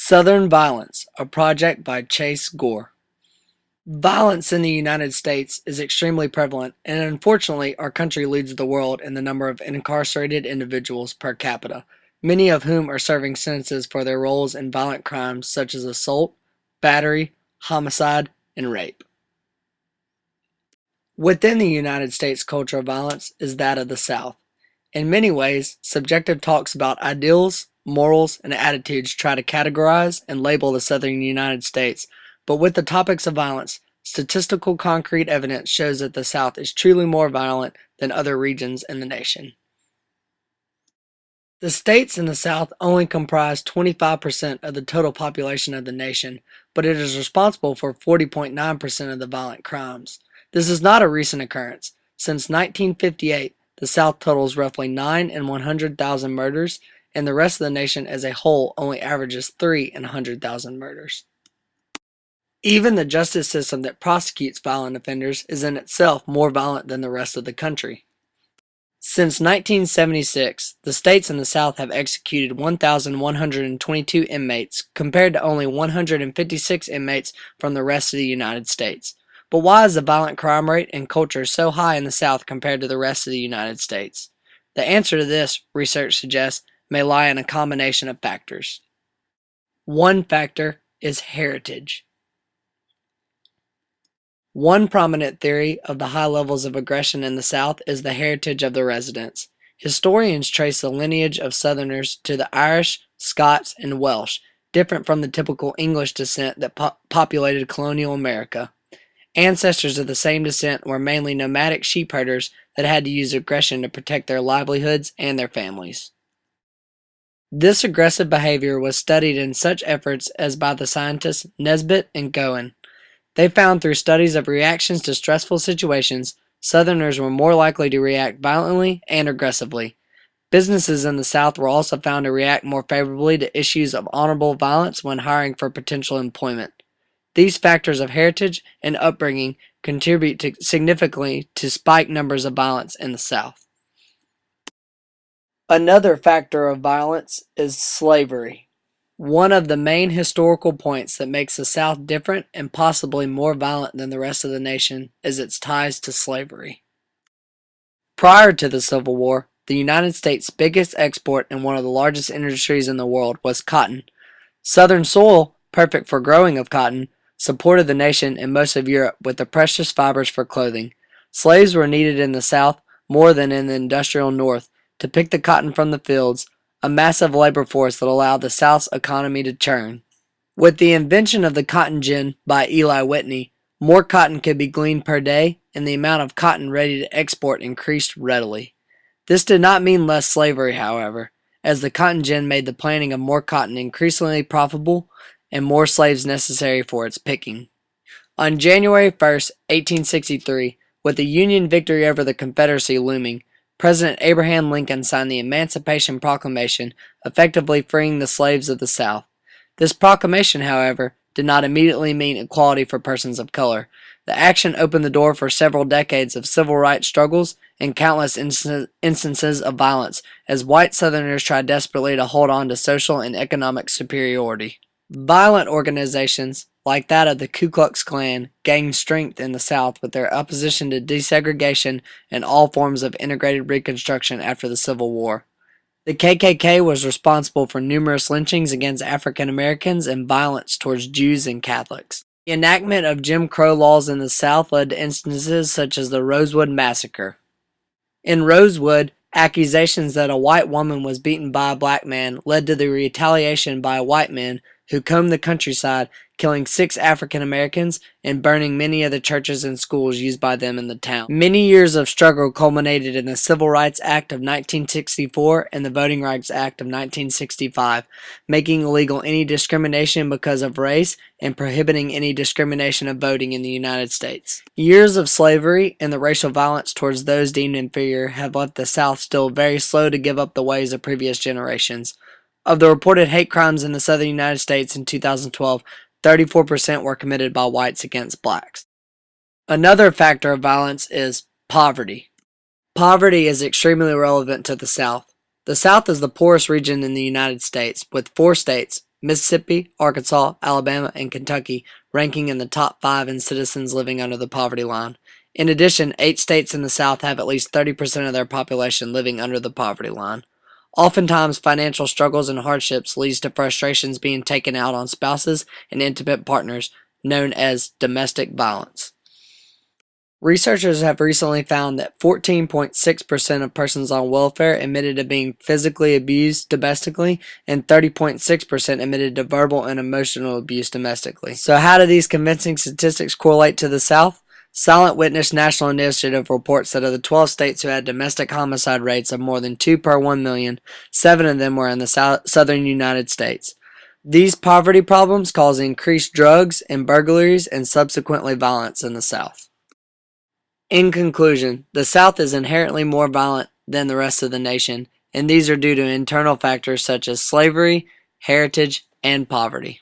Southern Violence, a project by Chase Gore. Violence in the United States is extremely prevalent, and unfortunately, our country leads the world in the number of incarcerated individuals per capita, many of whom are serving sentences for their roles in violent crimes such as assault, battery, homicide, and rape. Within the United States, culture of violence is that of the South. In many ways, subjective talks about ideals, morals, and attitudes try to categorize and label the Southern United States, but with the topics of violence, statistical concrete evidence shows that the South is truly more violent than other regions in the nation. The states in the South only comprise 25% of the total population of the nation, but it is responsible for 40.9% of the violent crimes. This is not a recent occurrence. Since 1958, the South totals roughly 9 in 100,000 murders, and the rest of the nation as a whole only averages 3 in 100,000 murders. Even the justice system that prosecutes violent offenders is in itself more violent than the rest of the country. Since 1976, the states in the South have executed 1,122 inmates compared to only 156 inmates from the rest of the United States. But why is the violent crime rate and culture so high in the South compared to the rest of the United States? The answer to this, research suggests, may lie in a combination of factors. One factor is heritage. One prominent theory of the high levels of aggression in the South is the heritage of the residents. Historians trace the lineage of Southerners to the Irish, Scots, and Welsh, different from the typical English descent that populated colonial America. Ancestors of the same descent were mainly nomadic sheep herders that had to use aggression to protect their livelihoods and their families. This aggressive behavior was studied in such efforts as by the scientists Nesbitt and Cohen. They found through studies of reactions to stressful situations, Southerners were more likely to react violently and aggressively. Businesses in the South were also found to react more favorably to issues of honorable violence when hiring for potential employment. These factors of heritage and upbringing contribute significantly to spike numbers of violence in the South. Another factor of violence is slavery. One of the main historical points that makes the South different and possibly more violent than the rest of the nation is its ties to slavery. Prior to the Civil War, the United States' biggest export and one of the largest industries in the world was cotton. Southern soil, perfect for growing of cotton, supported the nation and most of Europe with the precious fibers for clothing. Slaves were needed in the South more than in the industrial North to pick the cotton from the fields, a massive labor force that allowed the South's economy to churn. With the invention of the cotton gin by Eli Whitney, more cotton could be gleaned per day, and the amount of cotton ready to export increased readily. This did not mean less slavery, however, as the cotton gin made the planting of more cotton increasingly profitable and more slaves necessary for its picking. On January 1st, 1863, with the Union victory over the Confederacy looming, President Abraham Lincoln signed the Emancipation Proclamation, effectively freeing the slaves of the South. This proclamation, however, did not immediately mean equality for persons of color. The action opened the door for several decades of civil rights struggles and countless instances of violence, as white Southerners tried desperately to hold on to social and economic superiority. Violent organizations, like that of the Ku Klux Klan, gained strength in the South with their opposition to desegregation and all forms of integrated Reconstruction after the Civil War. The KKK was responsible for numerous lynchings against African Americans and violence towards Jews and Catholics. The enactment of Jim Crow laws in the South led to instances such as the Rosewood Massacre. In Rosewood, accusations that a white woman was beaten by a black man led to the retaliation by white men who combed the countryside, killing 6 African Americans and burning many of the churches and schools used by them in the town. Many years of struggle culminated in the Civil Rights Act of 1964 and the Voting Rights Act of 1965, making illegal any discrimination because of race and prohibiting any discrimination of voting in the United States. Years of slavery and the racial violence towards those deemed inferior have left the South still very slow to give up the ways of previous generations. Of the reported hate crimes in the southern United States in 2012, 34% were committed by whites against blacks. Another factor of violence is poverty. Poverty is extremely relevant to the South. The South is the poorest region in the United States, with 4 states, Mississippi, Arkansas, Alabama, and Kentucky ranking in the top 5 in citizens living under the poverty line. In addition, 8 states in the South have at least 30% of their population living under the poverty line. Oftentimes, financial struggles and hardships leads to frustrations being taken out on spouses and intimate partners, known as domestic violence. Researchers have recently found that 14.6% of persons on welfare admitted to being physically abused domestically, and 30.6% admitted to verbal and emotional abuse domestically. So how do these convincing statistics correlate to the South? Silent Witness National Initiative reports that of the 12 states who had domestic homicide rates of more than 2 per 1 million, 7 of them were in the southern United States. These poverty problems cause increased drugs and burglaries and subsequently violence in the South. In conclusion, the South is inherently more violent than the rest of the nation, and these are due to internal factors such as slavery, heritage, and poverty.